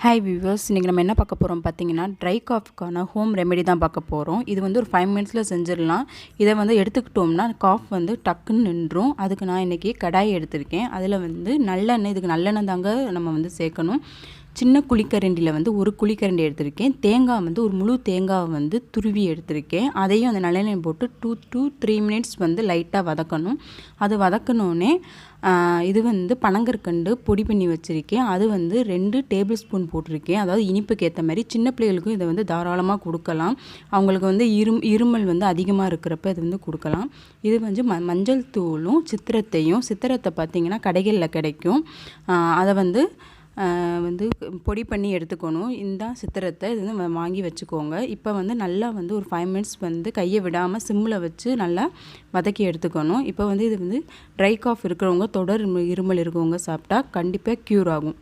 Hi viewers, இன்றைக்கி நம்ம என்ன பார்க்க போகிறோம் பார்த்தீங்கன்னா, ட்ரை காஃப்க்கான ஹோம் ரெமெடி தான் பார்க்க போகிறோம். இது வந்து ஒரு 5 மினிட்ஸில் செஞ்சிடலாம். இதை வந்து எடுத்துக்கிட்டோம்னா காஃப் வந்து டக்குன்னு நின்றும். அதுக்கு நான் இன்றைக்கி கடாய் எடுத்திருக்கேன். அதில் வந்து நல்லெண்ணெய், இதுக்கு நல்லெண்ணெய் தாங்க நம்ம வந்து சேர்க்கணும். சின்ன குழிக்கரண்டியில் வந்து ஒரு குழிக்கரண்டி எடுத்திருக்கேன். தேங்காய் வந்து ஒரு முழு தேங்காவை வந்து துருவி எடுத்திருக்கேன். அதையும் அந்த நல்லெண்ணெய் போட்டு 2 to 3 மினிட்ஸ் வந்து லைட்டாக வதக்கணும். அது வதக்கணுன்னே இது வந்து பனங்கற்கண்டு பொடி பண்ணி வச்சுருக்கேன். அது வந்து 2 டேபிள் ஸ்பூன் போட்டிருக்கேன். அதாவது இனிப்புக்கு ஏற்ற மாதிரி. சின்ன பிள்ளைகளுக்கும் இதை வந்து தாராளமாக கொடுக்கலாம். அவங்களுக்கு வந்து இருமல் வந்து அதிகமாக இருக்கிறப்ப இது வந்து கொடுக்கலாம். இது வந்து மஞ்சள் தூளும் சித்திரத்தை பார்த்திங்கன்னா கடைகளில் கிடைக்கும். அதை வந்து பொடி பண்ணி எடுத்துக்கணும். இந்த சித்திரத்தை இது வந்து வாங்கி வச்சுக்கோங்க. இப்போ வந்து நல்லா வந்து ஒரு 5 மினிட்ஸ் வந்து கையை விடாமல் சிம்மில் வச்சு நல்லா வதக்கி எடுத்துக்கணும். இப்போ வந்து இது வந்து ட்ரை காஃப் இருக்கிறவங்க, தொடர் இருமல் இருக்கவங்க சாப்பிட்டா கண்டிப்பாக க்யூர் ஆகும்.